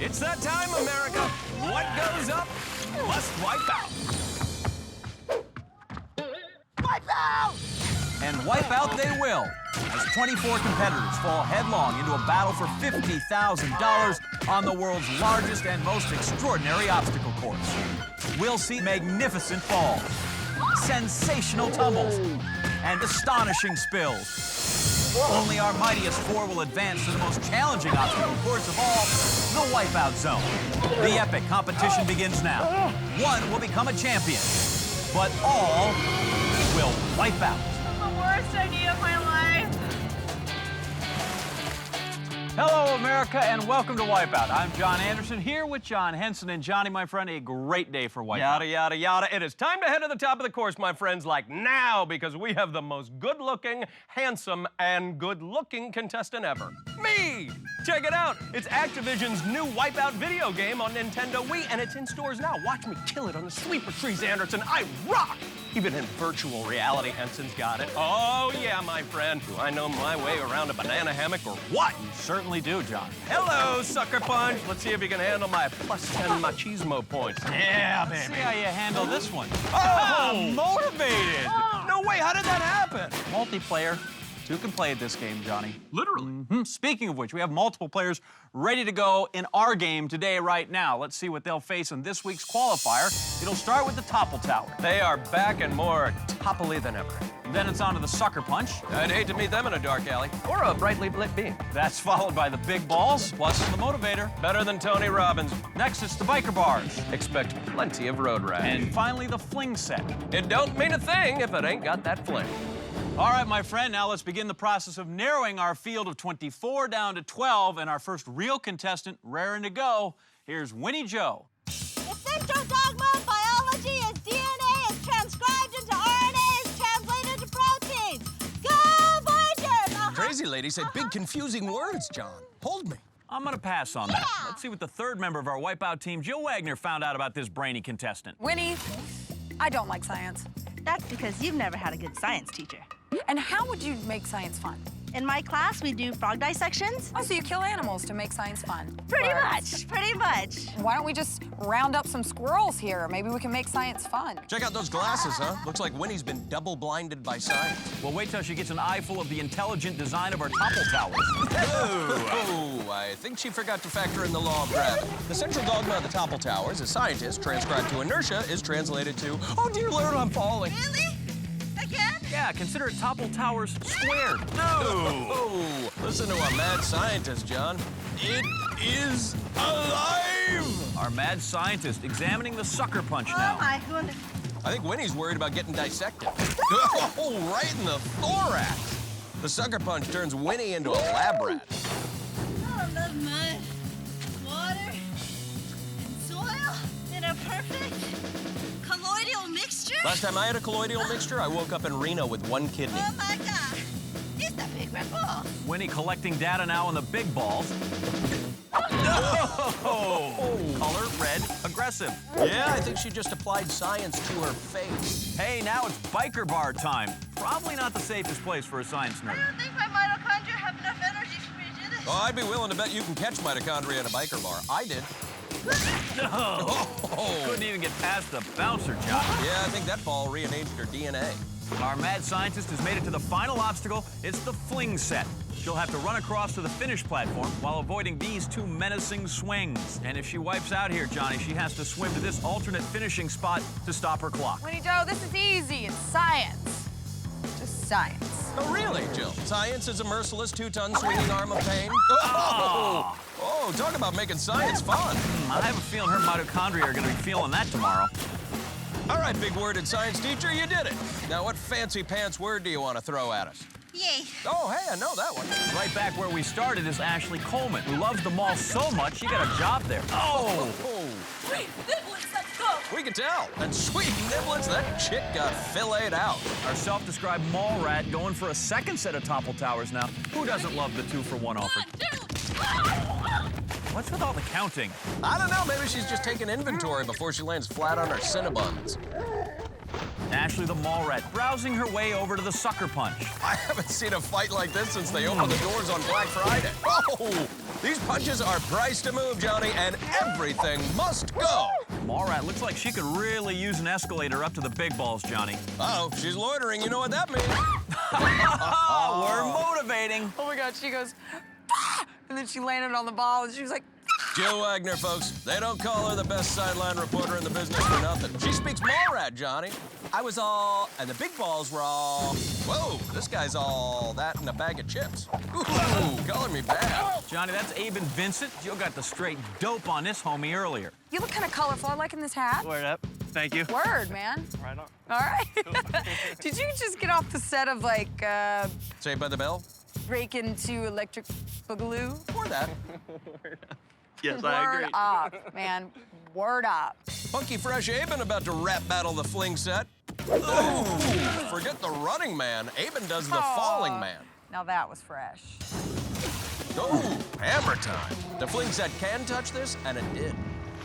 It's that time, America. What goes up must wipe out. Wipe out! And wipe out they will, as 24 competitors fall headlong into a battle for $50,000 on the world's largest and most extraordinary obstacle course. We'll see magnificent falls, sensational tumbles, and astonishing spills. Only our mightiest four will advance to the most challenging obstacle course of all, the Wipeout Zone. The epic competition begins now. One will become a champion, but all will wipe out. The worst idea of my life. Hello, America, and welcome to Wipeout. I'm John Anderson, here with John Henson. And Johnny, my friend, a great day for Wipeout. Yada, yada, yada. It is time to head to the top of the course, my friends, like now, because we have the most good-looking, handsome, and good-looking contestant ever. Me! Check it out. It's Activision's new Wipeout video game on Nintendo Wii, and it's in stores now. Watch me kill it on the sweeper trees, Anderson. I rock! Even in virtual reality, Henson's got it. Oh, yeah, my friend. Do I know my way around a banana hammock or what? You certainly do, John. Hello, Sucker Punch. Let's see if you can handle my +10 machismo points. Yeah, Let's see how you handle this one. Oh! Motivated! No way, how did that happen? Multiplayer. Two can play this game, Johnny. Literally. Speaking of which, we have multiple players ready to go in our game today, right now. Let's see what they'll face in this week's qualifier. It'll start with the Topple Tower. They are back and more topply than ever. Then it's on to the Sucker Punch. I'd hate to meet them in a dark alley or a brightly lit beam. That's followed by the Big Balls, plus the Motivator. Better than Tony Robbins. Next, it's the Biker Bars. Expect plenty of road rash. And finally, the Fling Set. It don't mean a thing if it ain't got that fling. All right, my friend, now let's begin the process of narrowing our field of 24 down to 12, and our first real contestant raring to go. Here's Winnie Joe. The central dogma of biology is DNA is transcribed into RNA is translated to proteins. Go Bikers! Crazy lady said big confusing words, John. Hold me. I'm gonna pass on that. Let's see what the third member of our Wipeout team, Jill Wagner, found out about this brainy contestant. Winnie, I don't like science. That's because you've never had a good science teacher. And how would you make science fun? In my class, we do frog dissections. Oh, so you kill animals to make science fun. Pretty Birds. much. Why don't we just round up some squirrels here? Maybe we can make science fun. Check out those glasses, huh? Looks like Winnie's been double-blinded by science. Well, wait till she gets an eye full of the intelligent design of our Topple Towers. Oh, I think she forgot to factor in the law of gravity. The central dogma of the Topple Towers, as scientists transcribed to inertia, is translated to, oh dear Lord, I'm falling. Really? Again? Yeah, consider it Topple Towers squared. Oh, listen to a mad scientist, John. It is alive! Our mad scientist examining the Sucker Punch now. Oh my goodness. I think Winnie's worried about getting dissected. Oh, right in the thorax. The Sucker Punch turns Winnie into a lab rat. I love mud, water, and soil in a perfect colloidal mixture. Last time I had a colloidal mixture, I woke up in Reno with one kidney. Oh my God, it's the big ripple. Winnie collecting data now on the Big Balls. Oh! Color red, aggressive. Yeah, I think she just applied science to her face. Hey, now it's Biker Bar time. Probably not the safest place for a science nerd. I don't think my mitochondria have enough energy for me to do this. Oh, I'd be willing to bet you can catch mitochondria in a biker bar. I did. Oh. Couldn't even get past the bouncer, John. Yeah, I think that ball rearranged her DNA. Our mad scientist has made it to the final obstacle. It's the Fling Set. She'll have to run across to the finish platform while avoiding these two menacing swings. And if she wipes out here, Johnny, she has to swim to this alternate finishing spot to stop her clock. Winnie Joe, this is easy. It's science. Just science. Oh, really, Jill? Science is a merciless two-ton swinging arm of pain? Oh, talk about making science fun. I have a feeling her mitochondria are going to be feeling that tomorrow. All right, big-worded science teacher, you did it. Now, what fancy pants word do you want to throw at us? Yay. Oh, hey, I know that one. Right back where we started is Ashley Coleman, who loves the mall so much she got a job there. Oh! Wait, Niblets, let's go. We can tell. And sweet niblets, that chick got filleted out. Our self-described mall rat going for a second set of Topple Towers now. Who doesn't love the 2-for-1 offer? 1, 2. What's with all the counting? I don't know, maybe she's just taking inventory before she lands flat on her Cinnabons. Ashley the mall rat browsing her way over to the Sucker Punch. I haven't seen a fight like this since they opened the doors on Black Friday. Oh! These punches are priced to move, Johnny, and everything must go. Mallrat looks like she could really use an escalator up to the big balls, Johnny. Uh-oh, she's loitering. You know what that means. We're motivating. Oh my God, she goes, "Ah!" And then she landed on the ball and she was like, Jill Wagner, folks. They don't call her the best sideline reporter in the business for nothing. She speaks Mallrat, Johnny. I was all, and the big balls were all, whoa, this guy's all that in a bag of chips. Ooh, color me bad. Johnny, that's Abe and Vincent. Jill got the straight dope on this homie earlier. you look kind of colorful. I like in this hat. Word up. Thank you. Word, man. Right on. All right. Did you just get off the set of, like, Saved by the Bell? Break Into Electric Boogaloo? Or that. Yes, I agree. Word up, man. Word up. Funky Fresh Aben about to rap battle the fling set. Ooh, forget the running man. Aben does the falling man. Now that was fresh. Oh, hammer time. The fling set can touch this, and it did.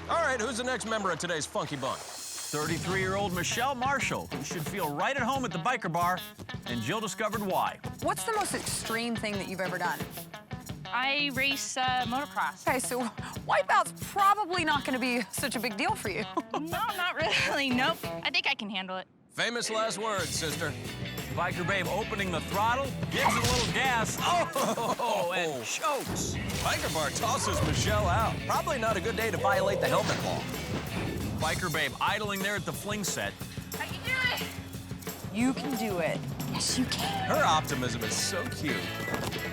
All right, who's the next member of today's Funky Bunch? 33-year-old Michelle Marshall, who should feel right at home at the biker bar, and Jill discovered why. What's the most extreme thing that you've ever done? I race motocross. Okay, so Wipeout's probably not going to be such a big deal for you. No, not really. Nope. I think I can handle it. Famous last words, sister. Biker Babe opening the throttle, gives it a little gas, and chokes. Biker Bar tosses Michelle out. Probably not a good day to violate the helmet law. Biker Babe idling there at the fling set. I can do it. You can do it. Yes, you can. Her optimism is so cute.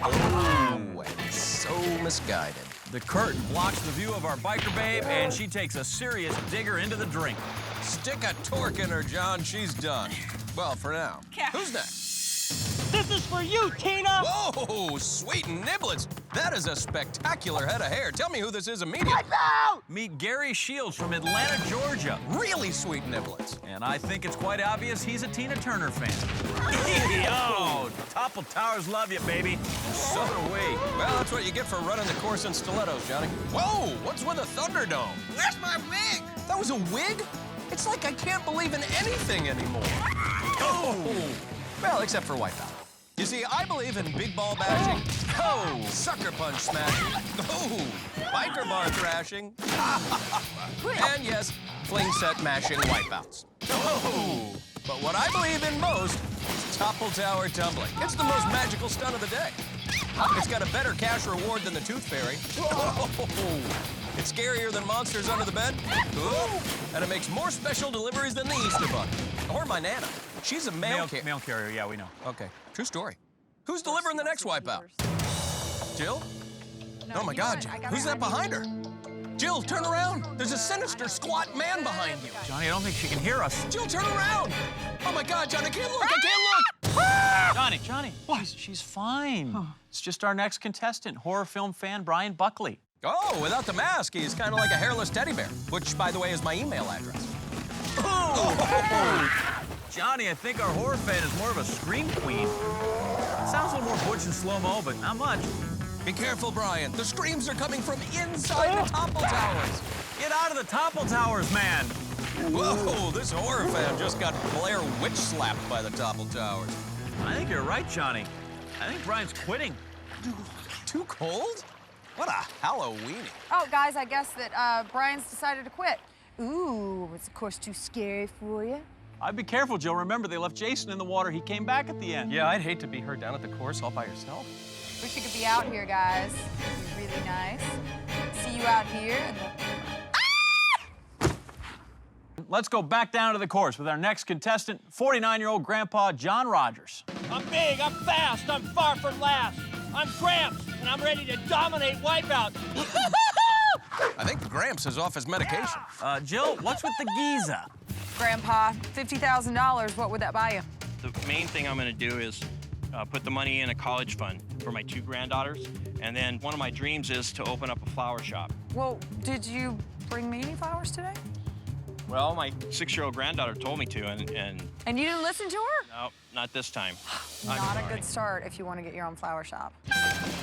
Oh, and so misguided. The curtain blocks the view of our Biker Babe, and she takes a serious digger into the drink. Stick a torque in her, John. She's done. Well, for now. Who's next? This is for you, Tina. Whoa, sweet niblets. That is a spectacular head of hair. Tell me who this is immediately. Meet Gary Shields from Atlanta, Georgia. Really sweet niblets. And I think it's quite obvious he's a Tina Turner fan. Oh, Topple Towers love you, baby. And so do we. Well, that's what you get for running the course in stilettos, Johnny. Whoa, what's with a Thunderdome? Where's my wig? That was a wig? It's like I can't believe in anything anymore. Oh! Well, except for Wipeout. You see, I believe in big ball bashing. Oh, sucker punch smashing. Oh, biker bar thrashing. And yes, fling set mashing wipeouts. Oh, but what I believe in most is topple tower tumbling. It's the most magical stunt of the day. It's got a better cash reward than the Tooth Fairy. Oh, it's scarier than monsters under the bed. Oh, and it makes more special deliveries than the Easter Bunny. Or my Nana. She's a mail carrier, yeah, we know. Okay, true story. Who's delivering the next Wipeout? Jill? Oh my God, who's that behind her? Jill, turn around. There's a sinister, squat man behind you. Johnny, I don't think she can hear us. Jill, turn around. Oh my God, John, I can't look, I can't look. Johnny. What? She's fine. It's just our next contestant, horror film fan Brian Buckley. Oh, without the mask, he's kind of like a hairless teddy bear, which, by the way, is my email address. Johnny, I think our horror fan is more of a scream queen. Sounds a little more Butch and slow-mo, but not much. Be careful, Brian. The screams are coming from inside the Topple Towers. Get out of the Topple Towers, man. Whoa, this horror fan just got Blair Witch slapped by the Topple Towers. I think you're right, Johnny. I think Brian's quitting. Too cold? What a Halloweeny. Oh, guys, I guess that Brian's decided to quit. Ooh, was the course too scary for you? I'd be careful, Jill. Remember, they left Jason in the water. He came back at the end. Yeah, I'd hate to be her down at the course all by herself. Wish you could be out here, guys. It'd be really nice. See you out here. And Let's go back down to the course with our next contestant, 49-year-old Grandpa John Rogers. I'm big, I'm fast, I'm far from last. I'm Gramps, and I'm ready to dominate Wipeout. I think Gramps is off his medication. Jill, what's with the Giza? Grandpa, $50,000, what would that buy you? The main thing I'm going to do is put the money in a college fund for my 2 granddaughters. And then one of my dreams is to open up a flower shop. Well, did you bring me any flowers today? Well, my 6-year-old granddaughter told me to, and And you didn't listen to her? no, not this time. Not a good start if you want to get your own flower shop.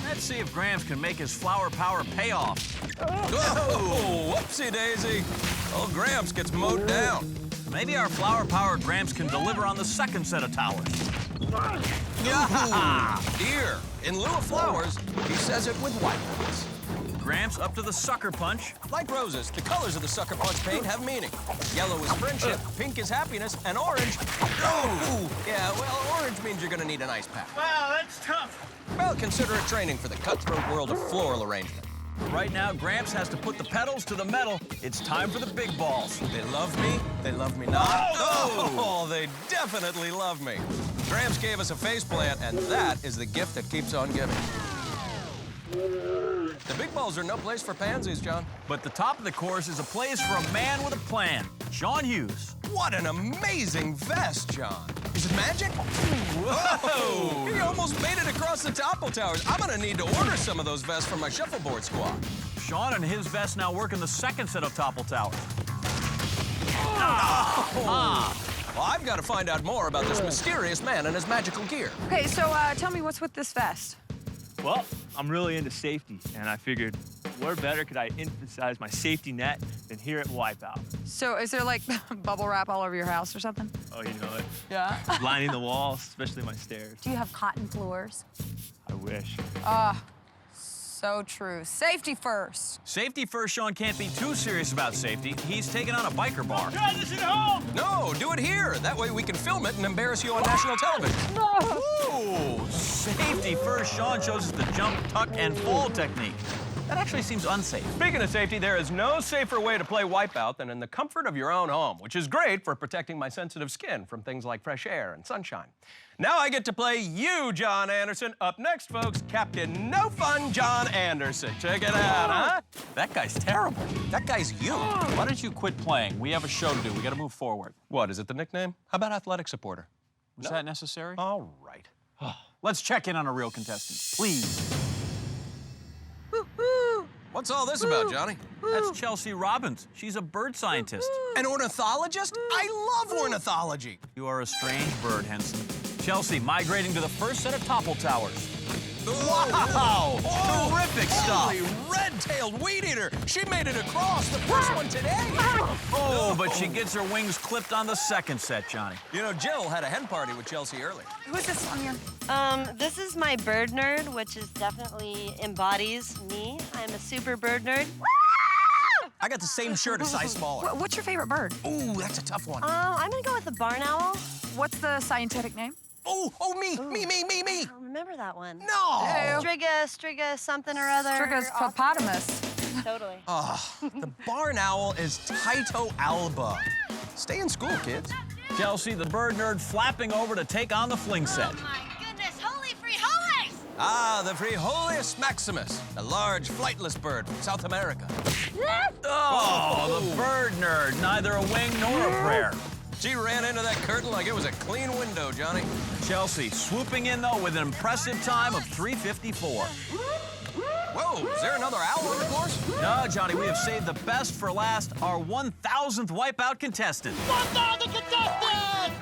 Let's see if Gramps can make his flower power pay off. Oh, whoopsie daisy. Old Gramps gets mowed down. Maybe our flower-powered Gramps can deliver on the second set of towers. Yeah! Here, in lieu of flowers, he says it with wipeouts. Gramps up to the sucker punch. Like roses, the colors of the sucker punch paint have meaning. Yellow is friendship, pink is happiness, and orange... Oh! Yeah, well, orange means you're gonna need an ice pack. Wow, that's tough. Well, consider it training for the cutthroat world of floral arrangement. Right now, Gramps has to put the pedals to the metal. It's time for the big balls. They love me not. Oh, they definitely love me. Gramps gave us a faceplant, and that is the gift that keeps on giving. The big balls are no place for pansies, John. But the top of the course is a place for a man with a plan, Sean Hughes. What an amazing vest, John. Is it magic? Whoa! He almost made it across the Topple Towers. I'm gonna need to order some of those vests for my shuffleboard squad. Sean and his vest now work in the second set of Topple Towers. Well, I've got to find out more about this mysterious man and his magical gear. Okay, so tell me what's with this vest? Well, I'm really into safety, and I figured where better could I emphasize my safety net than here at Wipeout? So is there like bubble wrap all over your house or something? Oh, you know it. Yeah. Lining the walls, especially my stairs. Do you have cotton floors? I wish. So true. Safety first. Safety first, Sean can't be too serious about safety. He's taking on a biker bar. Try this at home! No, do it here. That way we can film it and embarrass you on national television. Ooh, safety first, Sean shows us the jump, tuck, and fall technique. That actually seems unsafe. Speaking of safety, there is no safer way to play Wipeout than in the comfort of your own home, which is great for protecting my sensitive skin from things like fresh air and sunshine. Now I get to play you, John Anderson. Up next, folks, Captain No Fun John Anderson. Check it out, huh? That guy's terrible. That guy's you. Why don't you quit playing? We have a show to do. We gotta move forward. What, is it the nickname? How about athletic supporter? Was that necessary? All right. Let's check in on a real contestant, please. What's all this about, Johnny? That's Chelsea Robbins. She's a bird scientist. An ornithologist? I love ornithology. You are a strange bird, Henson. Chelsea migrating to the first set of Topple Towers. Wow! Terrific stuff! Holy red-tailed weed eater! She made it across the first one today! Oh, but she gets her wings clipped on the second set, Johnny. You know, Jill had a hen party with Chelsea earlier. Who is this on here? This is my bird nerd, which is definitely embodies me. I'm a super bird nerd. I got the same shirt, a size smaller. What's your favorite bird? Ooh, that's a tough one. I'm gonna go with the barn owl. What's the scientific name? Me. I don't remember that one. No! Striga, something or other. Striga's hippopotamus. Totally. The barn owl is Tyto alba. Stay in school, kids. Chelsea, the bird nerd, flapping over to take on the fling set. Oh my goodness, holy frijoles! Ah, the Frijoles maximus, a large flightless bird from South America. Oh, the bird nerd, neither a wing nor a prayer. She ran into that curtain like it was a clean window, Johnny. Chelsea swooping in, though, with an impressive time of 3:54. Whoa, is there another owl on the course? No, Johnny, we have saved the best for last, our 1,000th Wipeout contestant. 1,000 contestants!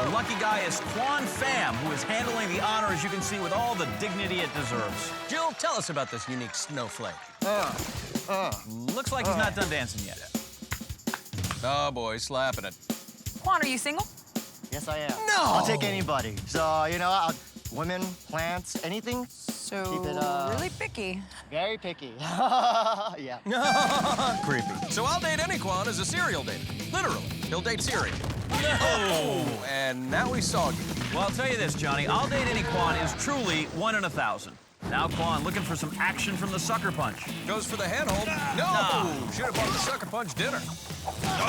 The lucky guy is Quan Pham, who is handling the honor, as you can see, with all the dignity it deserves. Jill, tell us about this unique snowflake. Looks like he's not done dancing yet. Oh, boy, slapping it. Quan, are you single? Yes, I am. No! I'll take anybody. So, you know, women, plants, anything. So, keep it, really picky. Very picky. Yeah. Creepy. So I'll date any Quan as a serial dater. Literally. He'll date cereal. Oh, and now he's soggy. Well, I'll tell you this, Johnny. I'll date any Quan is truly 1 in 1,000. Now Quan looking for some action from the sucker punch. Goes for the handhold. No! Should have bought the sucker punch dinner.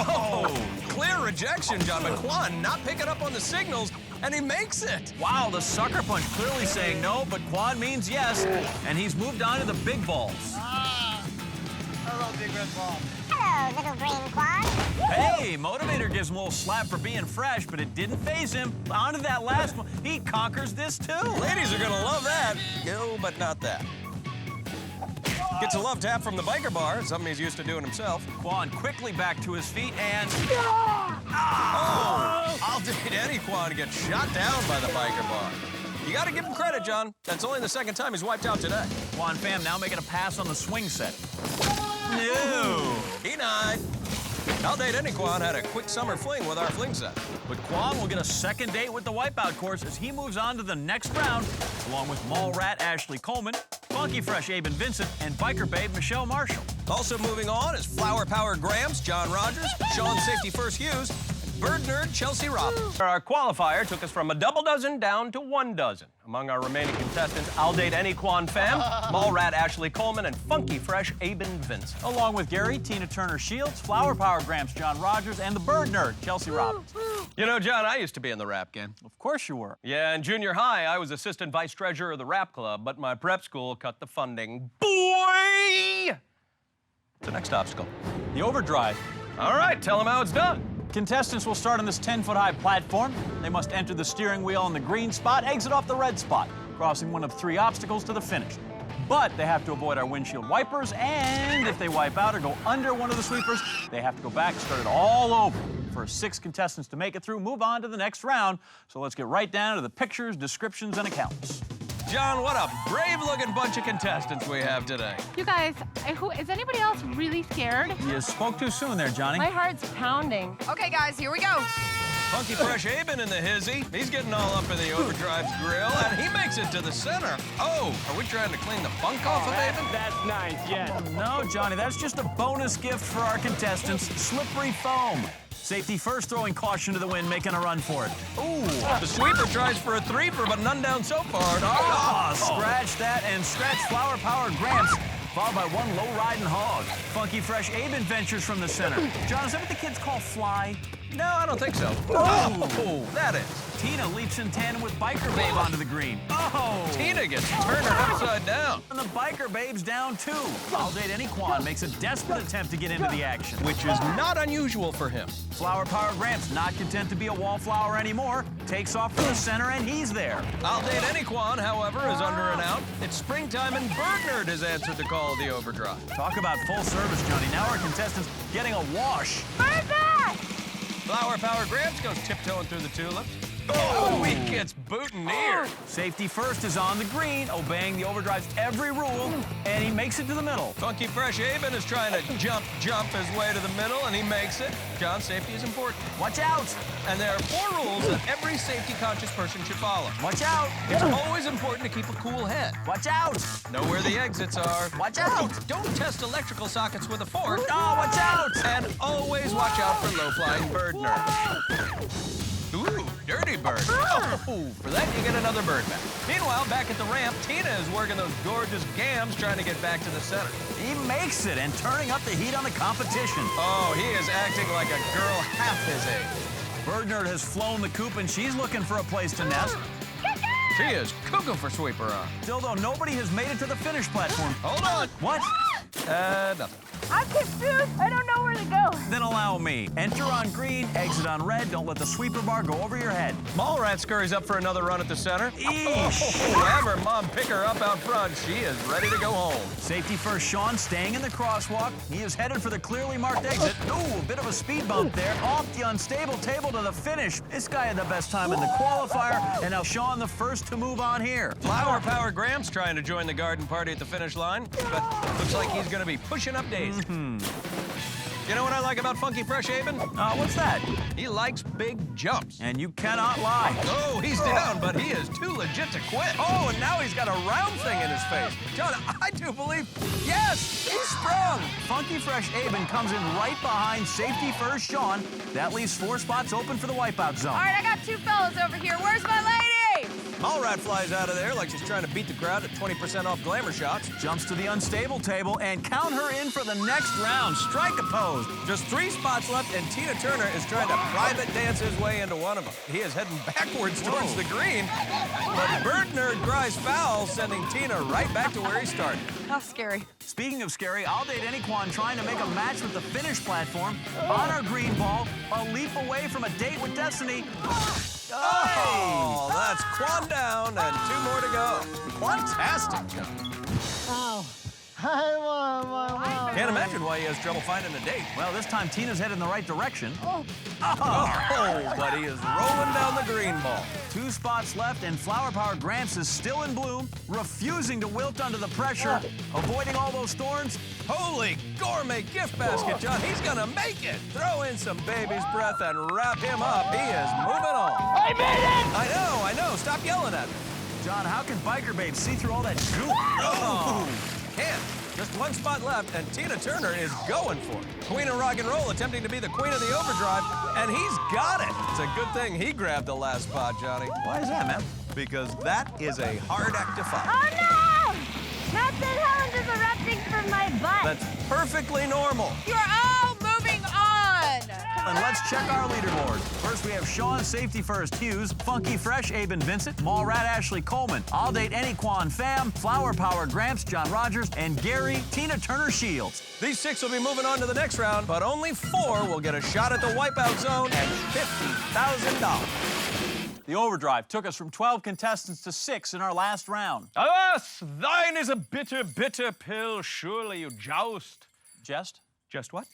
Oh! Clear rejection, John McQuan, not picking up on the signals, and he makes it. Wow, the sucker punch clearly saying no, but Quan means yes, and he's moved on to the big balls. Hello, big red ball. Hello, little green Quan. Hey, Motivator gives him a little slap for being fresh, but it didn't faze him. On to that last one. He conquers this, too. Ladies are gonna love that. No, but not that. Gets a love tap from the biker bar, something he's used to doing himself. Quan quickly back to his feet and... Oh! I'll date any Quan to get shot down by the biker bar. You gotta give him credit, John. That's only the second time he's wiped out today. Quan Pham now making a pass on the swing set. No! He denied. I'll date any Quan had a quick summer fling with our fling set. But Quan will get a second date with the Wipeout course as he moves on to the next round, along with mall rat Ashley Coleman, fun Funky Fresh Abe and Vincent, and Biker Babe Michelle Marshall. Also moving on is Flower Power Gramps, John Rogers, Sean Safety First Hughes, and Bird Nerd Chelsea Robbins. Our qualifier took us from a double dozen down to 1 dozen. Among our remaining contestants, I'll Date Any Quan Fam, Mallrat Ashley Coleman, and Funky Fresh Abe and Vincent. Along with Gary, Tina Turner Shields, Flower Power Gramps John Rogers, and the Bird Nerd Chelsea Robbins. You know, John, I used to be in the rap game. Of course you were. Yeah, in junior high, I was assistant vice treasurer of the rap club, but my prep school cut the funding. Boy! The next obstacle. The overdrive. All right, tell them how it's done. Contestants will start on this 10-foot-high platform. They must enter the steering wheel in the green spot, exit off the red spot, crossing one of 3 obstacles to the finish. But they have to avoid our windshield wipers, and if they wipe out or go under one of the sweepers, they have to go back and start it all over. For 6 contestants to make it through, move on to the next round. So let's get right down to the pictures, descriptions, and accounts. John, what a brave-looking bunch of contestants we have today. You guys, is anybody else really scared? You spoke too soon there, Johnny. My heart's pounding. Okay, guys, here we go. Funky Fresh Aben in the hizzy. He's getting all up in the overdrive's grill, and he makes it to the center. Oh, are we trying to clean the funk off of Aben? That's nice, yes. No, Johnny, that's just a bonus gift for our contestants, slippery foam. Safety first, throwing caution to the wind, making a run for it. Ooh, the sweeper tries for a threefer, but none down so far. Oh, scratch that and scratch Flower Power Gramps, followed by one low-riding hog. Funky Fresh Abe ventures from the center. John, is that what the kids call fly? No, I don't think so. Oh, that is. Tina leaps in tandem with Biker Babe onto the green. Oh! Tina gets turned upside down. And the Biker Babe's down, too. I'll Date Any Quan makes a desperate attempt to get into the action. Which is not unusual for him. Flower Power Gramps, not content to be a wallflower anymore, takes off from the center, and he's there. I'll Date Any Quan, however, is under and out. It's springtime, and Bird Nerd has answered the call of the overdrive. Talk about full service, Johnny. Now our contestants getting a wash. Bird back! Flower Power Gramps goes tiptoeing through the tulips. Oh, he gets boutonniered. Safety first is on the green, obeying the overdrive's every rule, and he makes it to the middle. Funky Fresh Aben is trying to jump his way to the middle, and he makes it. John, safety is important. Watch out! And there are 4 rules that every safety-conscious person should follow. Watch out! It's always important to keep a cool head. Watch out! Know where the exits are. Watch out! Don't test electrical sockets with a fork. Oh, watch out! And always watch out for low-flying bird nerds. Ooh, dirty bird. Oh, for that you get another bird back. Meanwhile, back at the ramp, Tina is working those gorgeous gams trying to get back to the center. He makes it and turning up the heat on the competition. Oh, he is acting like a girl half his age. Bird Nerd has flown the coop and she's looking for a place to nest. She is cuckoo for sweeper on. Still, though, nobody has made it to the finish platform. Hold on. What? Nothing. I'm confused. I don't know where to go. Then allow me. Enter on green, exit on red. Don't let the sweeper bar go over your head. Mallrat scurries up for another run at the center. Eesh. Have her mom pick her up out front. She is ready to go home. Safety first, Sean staying in the crosswalk. He is headed for the clearly marked exit. Ooh, a bit of a speed bump there. Off the unstable table to the finish. This guy had the best time in the qualifier, and now Sean the first to move on here. Flower Power Gramps trying to join the garden party at the finish line, but looks like he's going to be pushing up Daisy. You know what I like about Funky Fresh Aben? What's that? He likes big jumps. And you cannot lie. Oh, he's down, but he is too legit to quit. Oh, and now he's got a round thing in his face. John, I do believe, yes, he's sprung. Funky Fresh Aben comes in right behind safety first Sean. That leaves 4 spots open for the wipeout zone. All right, I got 2 fellas over here. Where's my lady? Mallrat flies out of there like she's trying to beat the crowd at 20% off glamour shots. Jumps to the unstable table and count her in for the next round. Strike a pose. Just 3 spots left, and Tina Turner is trying to private dance his way into one of them. He is heading backwards towards the green, but Bird Nerd cries foul, sending Tina right back to where he started. How scary. Speaking of scary, I'll Date Any Quan trying to make a match with the finish platform. On our green ball, a leap away from a date with Destiny. Oh, that's Quan down and 2 more to go. Quantastic, John. Oh. Can't imagine why he has trouble finding a date. Well, this time Tina's headed in the right direction. Oh, but he is rolling down the green ball. 2 spots left, and Flower Power Gramps is still in bloom, refusing to wilt under the pressure, avoiding all those thorns. Holy gourmet gift basket, John. He's gonna make it. Throw in some baby's breath and wrap him up. He is moving on. I made it! I know. Stop yelling at me. John, how can biker babes see through all that goop? Oh! Can't. Just one spot left, and Tina Turner is going for it. Queen of rock and roll attempting to be the queen of the overdrive, and he's got it. It's a good thing he grabbed the last spot, Johnny. Why is that, man? Because that is a hard act to follow. Oh no! Captain Helen's is erupting from my butt. That's perfectly normal. You're all moving on. And let's check our leaderboard. First, we have Sean, Safety First Hughes, Funky Fresh, Abe and Vincent, Mall Rat, Ashley Coleman, I'll Date Any Quan Fam, Flower Power Gramps, John Rogers, and Gary, Tina Turner Shields. These 6 will be moving on to the next round, but only 4 will get a shot at the Wipeout Zone and $50,000. The overdrive took us from 12 contestants to 6 in our last round. Alas, thine is a bitter, bitter pill. Surely you joust. Jest? Just what?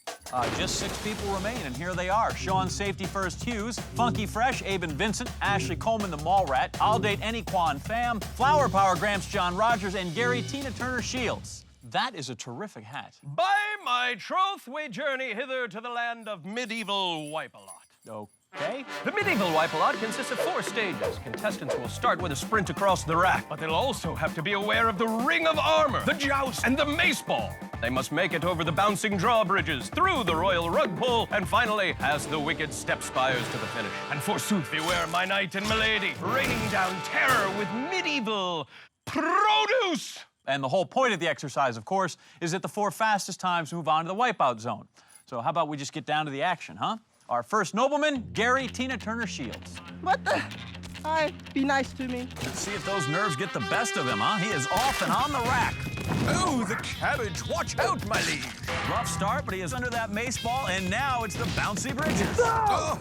Just 6 people remain, and here they are. Sean, Safety First Hughes, Funky Fresh, Abe and Vincent, Ashley Coleman, the Mall Rat, I'll Date Any Quan Fam, Flower Power Gramps, John Rogers, and Gary, Tina Turner Shields. That is a terrific hat. By my troth, we journey hither to the land of medieval Wipeout. Okay. The medieval Wipeout consists of 4 stages. Contestants will start with a sprint across the rack, but they'll also have to be aware of the ring of armor, the joust, and the mace ball. They must make it over the bouncing drawbridges, through the royal rug pull, and finally past the wicked step spires to the finish. And forsooth, beware my knight and milady, raining down terror with medieval produce. And the whole point of the exercise, of course, is that the 4 fastest times move on to the Wipeout Zone. So how about we just get down to the action, huh? Our first nobleman, Gary, Tina Turner Shields. What the? Hi, be nice to me. Let's see if those nerves get the best of him, huh? He is off and on the rack. Oh, the cabbage. Watch out, my liege. Rough start, but he is under that mace ball, and now it's the bouncy bridges. Oh,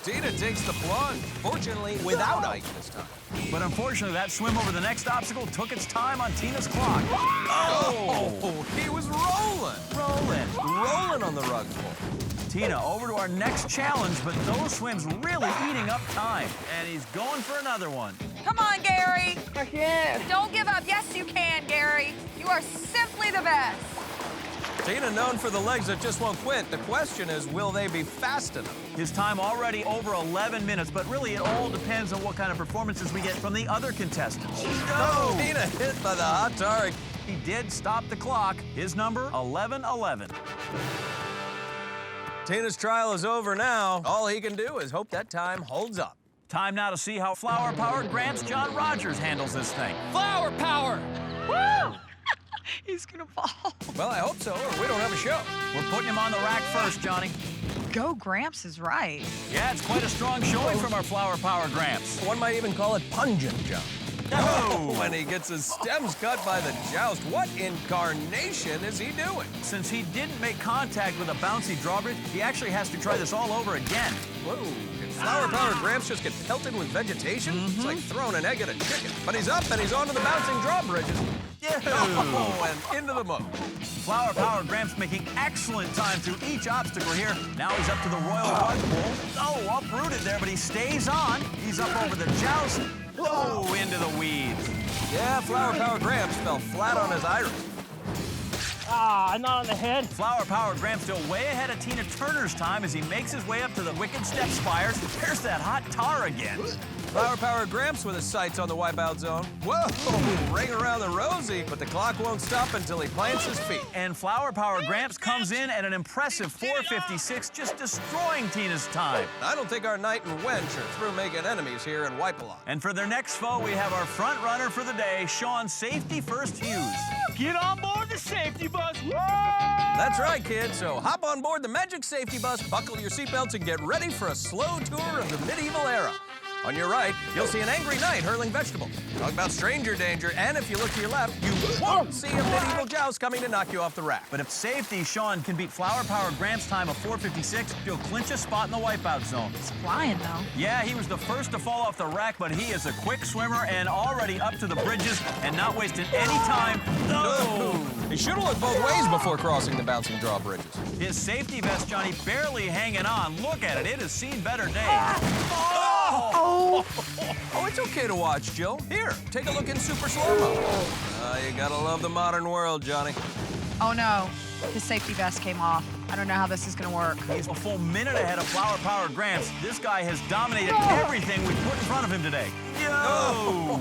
Tina takes the plunge. Fortunately, without Ike this time. But unfortunately, that swim over the next obstacle took its time on Tina's clock. Oh, he was rolling. Rolling on the rug pull. Tina, over to our next challenge, but those swims really eating up time. And he's going for another one. Come on, Gary. I can't. Don't give up. Yes, you can, Gary. You are simply the best. Tina known for the legs that just won't quit. The question is, will they be fast enough? His time already over 11 minutes, but really it all depends on what kind of performances we get from the other contestants. Oh, Tina hit by the hot tar. He did stop the clock. His number, 11-11. Tina's trial is over now. All he can do is hope that time holds up. Time now to see how Flower Power Gramps John Rogers handles this thing. Flower power! Woo! He's gonna fall. Well, I hope so, or we don't have a show. We're putting him on the rack first, Johnny. Go Gramps is right. Yeah, it's quite a strong showing from our Flower Power Gramps. One might even call it pungent, John. Oh! When he gets his stems cut by the joust, what incarnation is he doing? Since he didn't make contact with a bouncy drawbridge, he actually has to try this all over again. Whoa, did Flower Power Gramps just get pelted with vegetation? It's like throwing an egg at a chicken. But he's up and he's onto the bouncing drawbridges. Yeah. Oh, and into the moat. Flower Power Gramps making excellent time through each obstacle here. Now he's up to the royal rug pull. Oh, uprooted there, but he stays on. He's up over the joust. Oh, into the weeds. Yeah, Flower Power Gramps fell flat on his iris. Not on the head. Flower Power Gramps still way ahead of Tina Turner's time as he makes his way up to the wicked step spires. There's that hot tar again. Flower Power Gramps with his sights on the Wipeout Zone. Whoa, ring around the rosy, but the clock won't stop until he plants his feet. And Flower Power Gramps comes in at an impressive 4:56, just destroying Tina's time. I don't think our knight and wench are through making enemies here in Wipeout. And for their next foe, we have our front runner for the day, Sean Safety First Hughes. Get on board the safety bus. That's right, kids. So hop on board the Magic Safety Bus, buckle your seatbelts, and get ready for a slow tour of the medieval era. On your right, you'll see an angry knight hurling vegetables. Talk about stranger danger, and if you look to your left, you won't see a medieval joust coming to knock you off the rack. But if Safety Sean can beat Flower Power Gramps' time of 4:56, he'll clinch a spot in the Wipeout Zone. He's flying, though. Yeah, he was the first to fall off the rack, but he is a quick swimmer and already up to the bridges and not wasting any time. No! He should have looked both ways before crossing the bouncing drawbridges. His safety vest, Johnny, barely hanging on. Look at it. It has seen better days. Oh, it's okay to watch, Jill. Here, take a look in super slow-mo. You gotta love the modern world, Johnny. Oh, no. His safety vest came off. I don't know how this is going to work. He's a full minute ahead of Flower Power Gramps. This guy has dominated everything we've put in front of him today. Yo!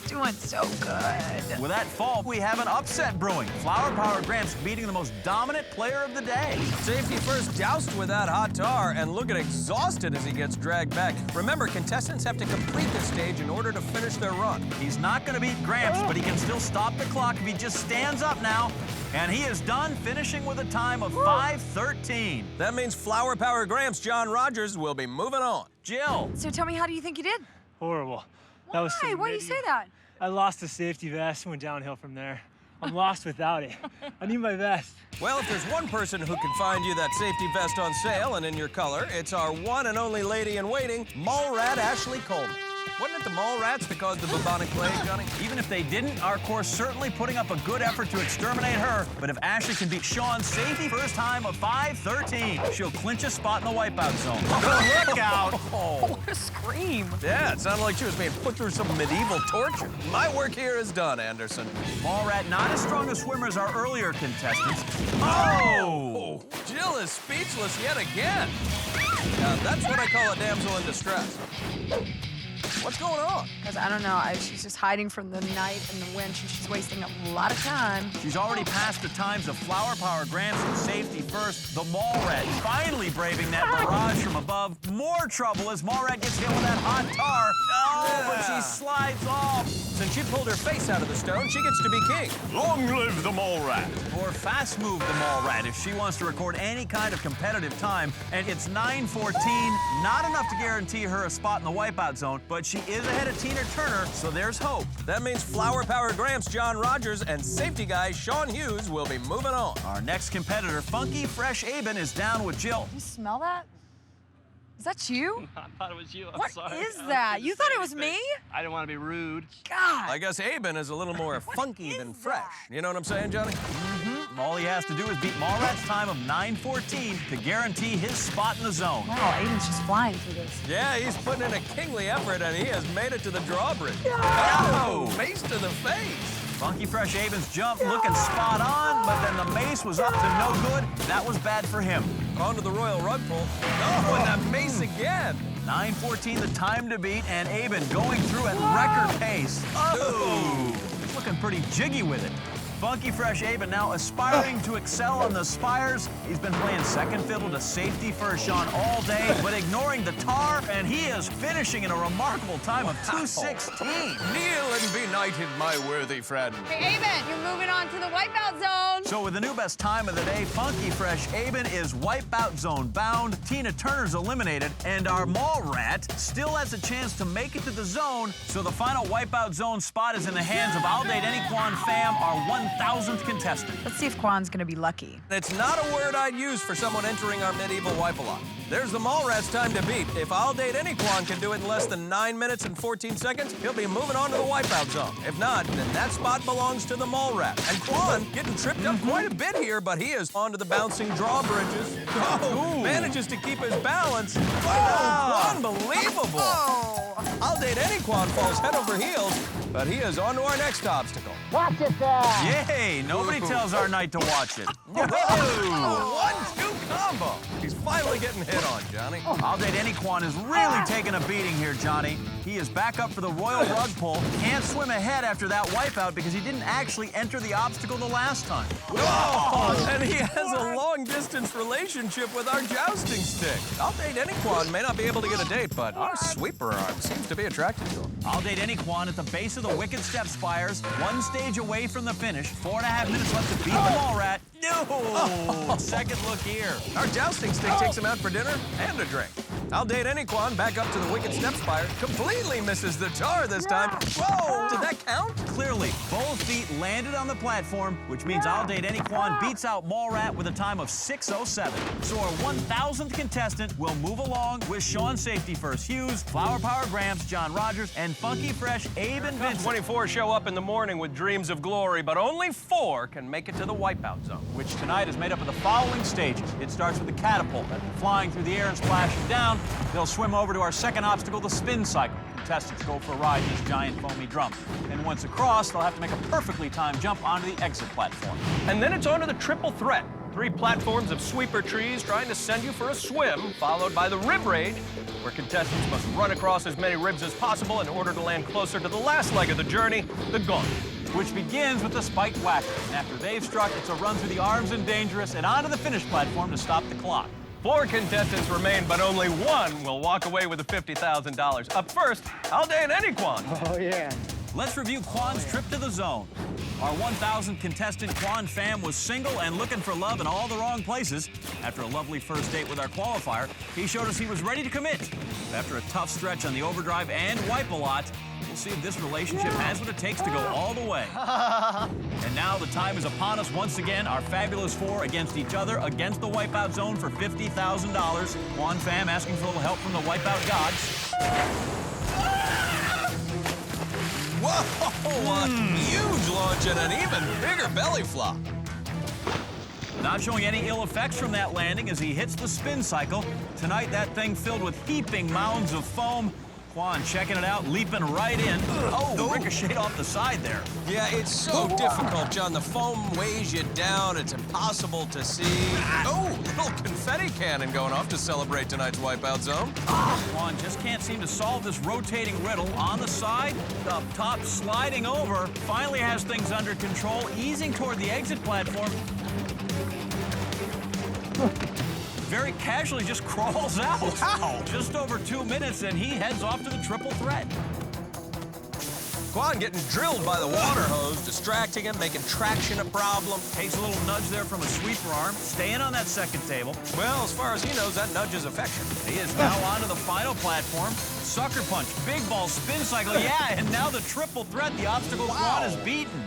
Doing so good. With that fall, we have an upset brewing. Flower Power Gramps beating the most dominant player of the day. Safety first doused with that hot tar and looking exhausted as he gets dragged back. Remember, contestants have to complete this stage in order to finish their run. He's not going to beat Gramps, but he can still stop the clock if he just stands up now. And he is done, finishing with a time of 5:13. That means Flower Power Gramps John Rogers will be moving on. Jill. So tell me, how do you think you did? Horrible. Why? Why do you say that? I lost the safety vest and went downhill from there. I'm lost without it. I need my vest. Well, if there's one person who can find you that safety vest on sale and in your color, it's our one and only lady in waiting, Mall Rat Ashley Coleman. Wasn't it the mall rats that caused the bubonic plague, Johnny? Even if they didn't, our course certainly putting up a good effort to exterminate her. But if Ashley can beat Sean's safety first time of 5:13, she'll clinch a spot in the wipeout zone. Oh, look out! What a scream. Yeah, it sounded like she was being put through some medieval torture. My work here is done, Anderson. Mall Rat not as strong a swimmer as our earlier contestants. Oh! Jill is speechless yet again. Now, that's what I call a damsel in distress. What's going on? Because I don't know, she's just hiding from the night and the wind. She's wasting a lot of time. She's already passed the times of Flower Power Gramps and safety first. The Mall Rat finally braving that barrage from above. More trouble as Mall Rat gets hit with that hot tar. Oh, but she slides off. Since she pulled her face out of the stone, she gets to be king. Long live the Mall Rat. Or fast move the Mall Rat if she wants to record any kind of competitive time. And it's 9:14, not enough to guarantee her a spot in the wipeout zone, but she is ahead of Tina Turner, so there's hope. That means Flower Power Gramps John Rogers and safety guy Sean Hughes will be moving on. Our next competitor, Funky Fresh Aben, is down with Jill. You smell that? Is that you? I thought it was you. I'm What sorry. is that? You thought it was me? I didn't want to be rude. God. I guess Aben is a little more funky than fresh. You know what I'm saying, Johnny? All he has to do is beat Mall Rat's time of 9:14 to guarantee his spot in the zone. Wow, Aiden's just flying through this. Yeah, he's putting in a kingly effort, and he has made it to the drawbridge. Oh, mace to the face. Funky Fresh Aben's jump looking spot on, but then the mace was up to no good. That was bad for him. On to the royal rug pull. Oh, and that mace again. 9:14, the time to beat, and Aben going through at record pace. Oh, he's looking pretty jiggy with it. Funky Fresh Aben now aspiring to excel on the spires. He's been playing second fiddle to safety first Sean all day, but ignoring the tar, and he is finishing in a remarkable time of 2:16. Kneel and be knighted, my worthy friend. Hey, Aben, you're moving on to the wipeout zone. So with the new best time of the day, Funky Fresh Aben is wipeout zone bound. Tina Turner's eliminated, and our Mall Rat still has a chance to make it to the zone. So the final wipeout zone spot is in the hands of I'll Date Any Quan Fam, our 1,000th contestant. Let's see if Quan's gonna be lucky. It's not a word I'd use for someone entering our medieval wipe-a-lot. There's the Mall Rat's time to beat. If I'll Date Any Quan can do it in less than 9 minutes and 14 seconds, he'll be moving on to the wipeout zone. If not, then that spot belongs to the Mall Rat. And Quan getting tripped up quite a bit here, but he is onto the bouncing drawbridges. Oh, manages to keep his balance. Oh, unbelievable. I'll Date Any Quan falls head over heels, but he is on to our next obstacle. Watch it there. Yay! Nobody tells our knight to watch it. Whoa! 1-2 combo. He's finally getting hit on, Johnny. I'll Date Any Quan is really taking a beating here, Johnny. He is back up for the royal rug pull. Can't swim ahead after that wipeout because he didn't actually enter the obstacle the last time. Oh, and he has a long-distance relationship with our jousting stick. I'll Date Any Quan may not be able to get a date, but our sweeper arm seems to be attracted to him. I'll Date Any Quan at the base of the Wicked Step Spires, one stage away from the finish. 4.5 minutes left to beat the Mall Rat. No! Second look here. Our jousting stick takes him out for dinner and a drink. I'll Date Any Quan back up to the Wicked Step Spire. Completely misses the tar this time. Whoa! Did that count? Clearly, both feet landed on the platform, which means I'll Date Any Quan beats out Mall Rat with a time of 6:07. So our 1,000th contestant will move along with Sean Safety First Hughes, Flower Power Gramps, John Rogers, and Funky Fresh Aben Vincent. 24 show up in the morning with dreams of glory, but only 4 can make it to the wipeout zone. Which tonight is made up of the following stages. It starts with the catapult, flying through the air and splashing down. They'll swim over to our second obstacle, the spin cycle. Contestants go for a ride in this giant foamy drum. And once across, they'll have to make a perfectly timed jump onto the exit platform. And then it's on to the triple threat. 3 platforms of sweeper trees trying to send you for a swim, followed by the rib rage, where contestants must run across as many ribs as possible in order to land closer to the last leg of the journey, the gauntlet. Which begins with the spiked whacker. And after they've struck, it's a run through the arms and dangerous and onto the finish platform to stop the clock. 4 contestants remain, but only 1 will walk away with the $50,000. Up first, Haldane and Quan. Oh, yeah. Let's review Quan's trip to the zone. Our 1,000 contestant Quan fam was single and looking for love in all the wrong places. After a lovely first date with our qualifier, he showed us he was ready to commit. After a tough stretch on the overdrive and Wipeout, we'll see if this relationship has what it takes to go all the way. And now the time is upon us once again. Our fabulous 4 against each other, against the Wipeout zone for $50,000. Quan fam asking for a little help from the Wipeout gods. Whoa, a huge launch and an even bigger belly flop. Not showing any ill effects from that landing as he hits the spin cycle. Tonight, that thing filled with heaping mounds of foam. Quan checking it out, leaping right in. Oh, ricocheted off the side there. Yeah, it's so difficult, John. The foam weighs you down. It's impossible to see. Oh, little confetti cannon going off to celebrate tonight's Wipeout zone. Quan just can't seem to solve this rotating riddle. On the side, up top, sliding over. Finally has things under control, easing toward the exit platform. Very casually just crawls out. Wow. Just over 2 minutes, and he heads off to the triple threat. Quan getting drilled by the water hose, distracting him, making traction a problem. Takes a little nudge there from a sweeper arm, staying on that second table. Well, as far as he knows, that nudge is affection. He is now onto the final platform. Sucker punch, big ball, spin cycle, yeah, and now the triple threat. The obstacle Quan is beaten.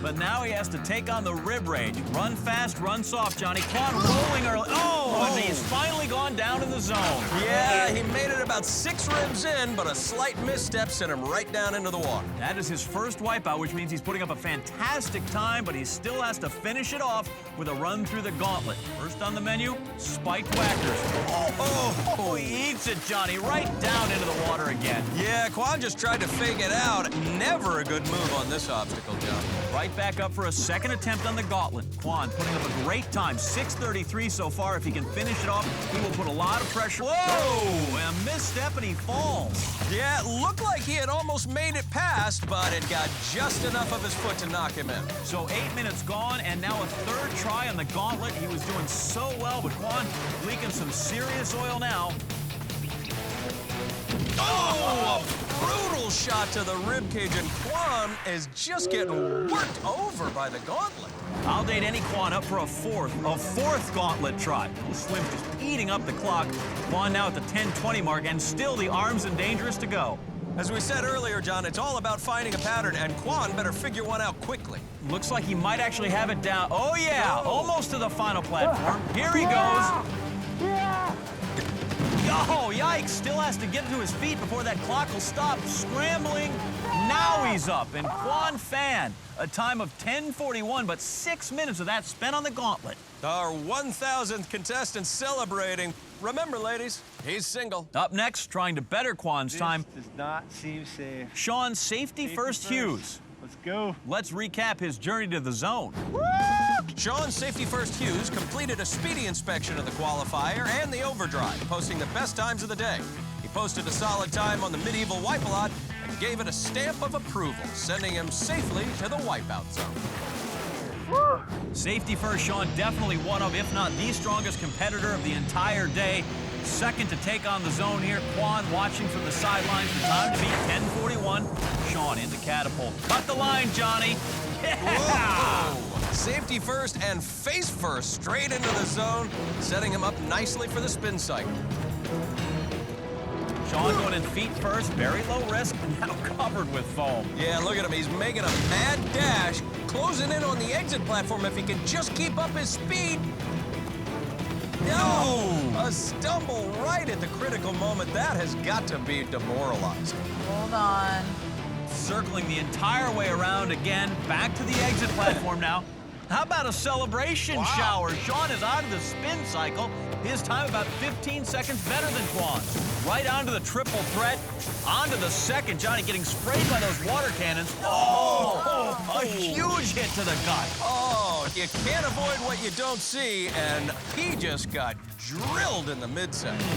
But now he has to take on the rib rage. Run fast, run soft, Johnny. Quan rolling early. Oh, and he's finally gone down in the zone. Yeah, he made it about 6 ribs in, but a slight misstep sent him right down into the water. That is his first wipeout, which means he's putting up a fantastic time, but he still has to finish it off with a run through the gauntlet. First on the menu, spiked whackers. Oh, he eats it, Johnny, right down into the water again. Yeah, Quan just tried to fake it out. Never a good move on this obstacle, John. Right back up for a second attempt on the gauntlet. Quan putting up a great time, 6:33 so far. If he can finish it off, he will put a lot of pressure. Whoa! And a misstep and he falls. Yeah, it looked like he had almost made it past, but it got just enough of his foot to knock him in. So 8 minutes gone, and now a third try on the gauntlet. He was doing so well, but Quan leaking some serious oil now. Oh, a brutal shot to the ribcage, and Quan is just getting worked over by the gauntlet. I'll date any Quan up for a fourth gauntlet try. The swim's just eating up the clock. Quan now at the 10:20 mark, and still the arms and dangerous to go. As we said earlier, John, it's all about finding a pattern, and Quan better figure one out quickly. Looks like he might actually have it down. Oh, yeah, almost to the final platform. Here he goes. Oh, yikes. Still has to get to his feet before that clock will stop. Scrambling. Now he's up. And Quan fan, a time of 10:41, but 6 minutes of that spent on the gauntlet. Our 1,000th contestant celebrating. Remember, ladies, he's single. Up next, trying to better Quan's time, This does not seem safe. Sean's safety first Hughes. Let's go. Let's recap his journey to the zone. Sean's Safety First Hughes completed a speedy inspection of the qualifier and the overdrive, posting the best times of the day. He posted a solid time on the medieval Wipeout and gave it a stamp of approval, sending him safely to the Wipeout zone. Safety first, Sean, definitely one of, if not the strongest competitor of the entire day. Second to take on the zone here, Quan watching from the sidelines. The time to beat 10:41. Sean in the catapult. Cut the line, Johnny. Yeah! Whoa! Safety first and face first straight into the zone, setting him up nicely for the spin cycle. Sean going in feet first, very low risk, and now covered with foam. Yeah, look at him. He's making a mad dash, closing in on the exit platform if he can just keep up his speed. No! A stumble right at the critical moment. That has got to be demoralizing. Hold on. Circling the entire way around again, back to the exit platform now. How about a celebration shower? Sean is out of the spin cycle. His time about 15 seconds better than Quan's. Right onto the triple threat, onto the second. Johnny getting sprayed by those water cannons. Oh, a huge hit to the gut. Oh, but you can't avoid what you don't see, and he just got drilled in the midsection.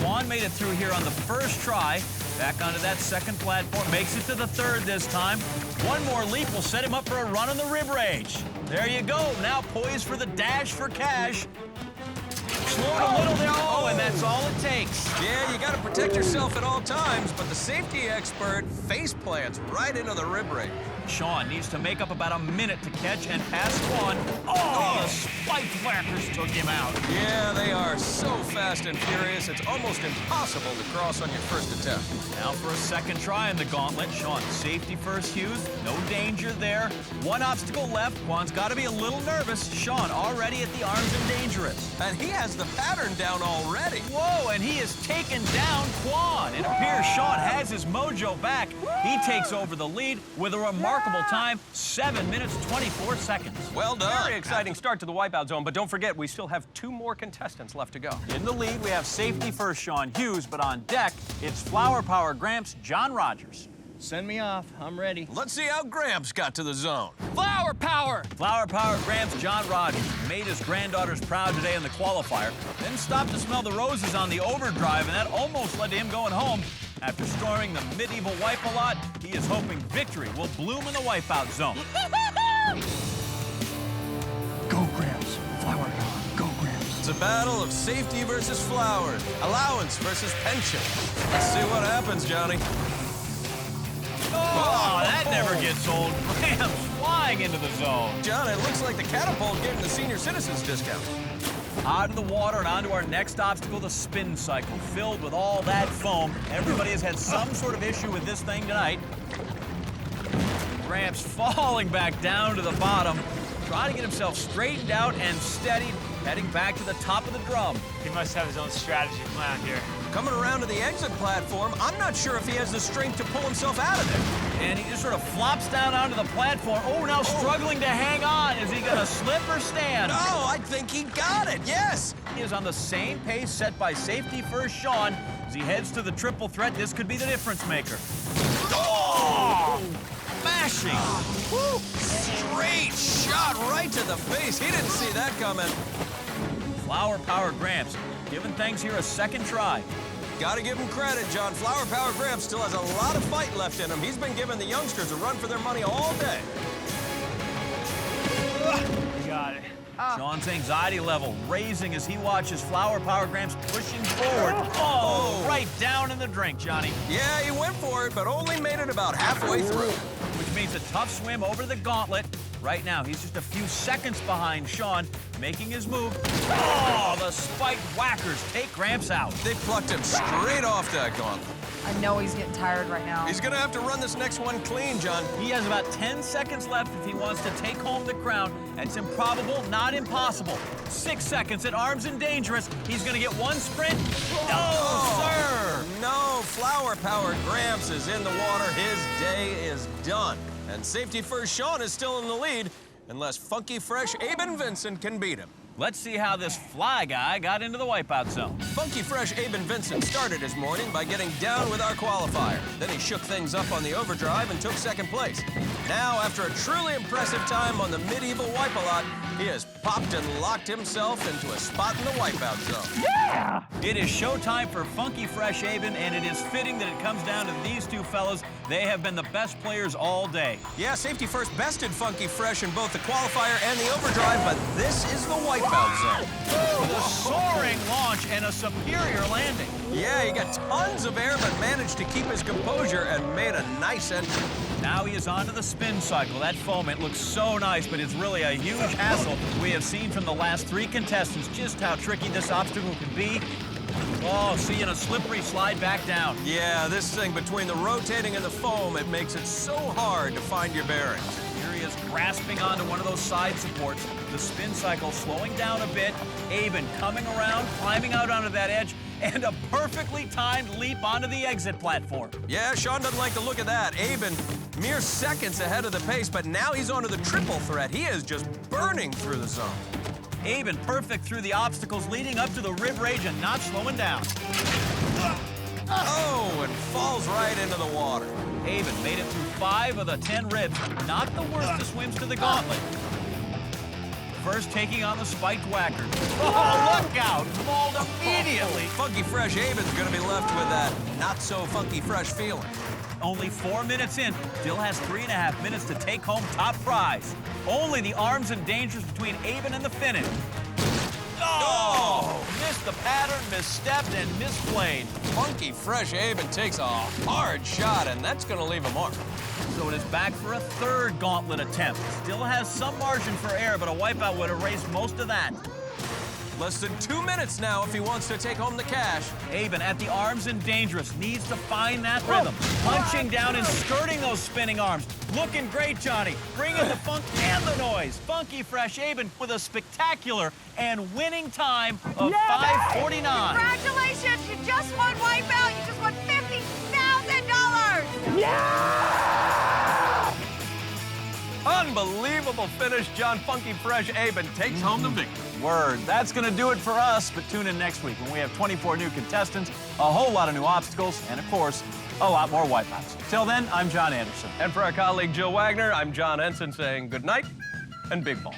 Juan made it through here on the first try. Back onto that second platform, makes it to the third this time. One more leap will set him up for a run on the rib rage. There you go, now poised for the dash for cash. Slowed a little there, and that's all it takes. Yeah, you got to protect yourself at all times, but the safety expert face plants right into the rib rage. Sean needs to make up about a minute to catch and pass Juan. Oh, the spike whackers took him out. Yeah, they are so fast and furious, it's almost impossible to cross on your first attempt. Now for a second try in the gauntlet. Sean, safety first, Hughes. No danger there. One obstacle left. Juan's got to be a little nervous. Sean already at the arms and dangerous. And he has the pattern down already. Whoa, and he has taken down Juan. It appears Sean has his mojo back. He takes over the lead with a remarkable time, 7 minutes, 24 seconds. Well done. Very exciting start to the Wipeout Zone, but don't forget, we still have 2 more contestants left to go. In the lead, we have safety first, Sean Hughes, but on deck, it's Flower Power Gramps, John Rogers. Send me off. I'm ready. Let's see how Gramps got to the zone. Flower Power! Flower Power Gramps, John Rogers, made his granddaughters proud today in the qualifier, then stopped to smell the roses on the overdrive, and that almost led to him going home. After storming the medieval Wipe-A-Lot, he is hoping victory will bloom in the Wipeout Zone. Go, Gramps. Flower Power. Go, Gramps. It's a battle of safety versus flowers, allowance versus pension. Let's see what happens, Johnny. Oh, that never gets old. Gramps flying into the zone. John, it looks like the catapult gave him the senior citizens discount. Out of the water and onto our next obstacle, the spin cycle, filled with all that foam. Everybody has had some sort of issue with this thing tonight. Gramps falling back down to the bottom, trying to get himself straightened out and steadied, heading back to the top of the drum. He must have his own strategy plan here. Coming around to the exit platform, I'm not sure if he has the strength to pull himself out of there. And he just sort of flops down onto the platform. Oh, now struggling to hang on. Is he gonna slip or stand? No, I think he got it, yes. He is on the same pace set by safety first Sean. As he heads to the triple threat, this could be the difference maker. Oh! Smashing! Woo. Straight shot right to the face. He didn't see that coming. Flower Power Gramps, giving things here a second try. Gotta give him credit, John. Flower Power Gramps still has a lot of fight left in him. He's been giving the youngsters a run for their money all day. You got it. Sean's anxiety level raising as he watches Flower Power Gramps pushing forward. Oh, right down in the drink, Johnny. Yeah, he went for it, but only made it about halfway through. Which means a tough swim over the gauntlet. Right now, he's just a few seconds behind Sean, making his move. Oh, the spiked whackers take Gramps out. They plucked him straight off that gauntlet. I know he's getting tired right now. He's gonna have to run this next one clean, John. He has about 10 seconds left if he wants to take home the crown. It's improbable, not impossible. 6 seconds at arms and dangerous. He's gonna get one sprint. No, sir! No, Flower Power Gramps is in the water. His day is done. And safety first Sean is still in the lead, unless funky fresh Aben Vincent can beat him. Let's see how this fly guy got into the Wipeout Zone. Funky fresh Aben Vincent started his morning by getting down with our qualifier. Then he shook things up on the overdrive and took second place. Now, after a truly impressive time on the medieval Wipe-A-Lot, he has popped and locked himself into a spot in the Wipeout Zone. Yeah! It is showtime for Funky Fresh Aben, and it is fitting that it comes down to these two fellas. They have been the best players all day. Yeah, safety first bested Funky Fresh in both the qualifier and the overdrive, but this is the Wipeout Zone. With a soaring launch and a superior landing. Yeah, he got tons of air, but managed to keep his composure and made a nice entry. Now he is onto the spin cycle. That foam, it looks so nice, but it's really a huge hassle. We have seen from the last 3 contestants just how tricky this obstacle can be. Oh, seeing a slippery slide back down. Yeah, this thing between the rotating and the foam, it makes it so hard to find your bearings. Here he is grasping onto one of those side supports. The spin cycle slowing down a bit. Aben coming around, climbing out onto that edge, and a perfectly timed leap onto the exit platform. Yeah, Sean doesn't like the look of that. Aben, mere seconds ahead of the pace, but now he's onto the triple threat. He is just burning through the zone. Aben perfect through the obstacles leading up to the rib rage and not slowing down. Oh, and falls right into the water. Aben made it through 5 of the 10 ribs. Not the worst of swims to the gauntlet. first taking on the spiked whacker. Oh, look out! Mauled immediately. Funky Fresh Aben's gonna be left with that not-so-funky fresh feeling. Only 4 minutes in, still has 3.5 minutes to take home top prize. Only the arms and dangers between Aben and the finish. Oh! Missed the pattern, misstepped, and misplayed. Funky Fresh Aben takes a hard shot, and that's gonna leave a mark. So it is back for a third gauntlet attempt. Still has some margin for error, but a wipeout would erase most of that. Less than 2 minutes now if he wants to take home the cash. Aben at the arms and dangerous, needs to find that rhythm. Punching down and skirting those spinning arms. Looking great, Johnny. Bringing the funk and the noise. Funky Fresh Aben with a spectacular and winning time of 5:49. Congratulations, you just won Wipeout. You just won $50,000. Unbelievable finish. John Funky Fresh Aben takes home the victory. Word. That's going to do it for us, but tune in next week when we have 24 new contestants, a whole lot of new obstacles, and, of course, a lot more wipeouts. Till then, I'm John Anderson. And for our colleague Jill Wagner, I'm John Ensign saying good night and big ball.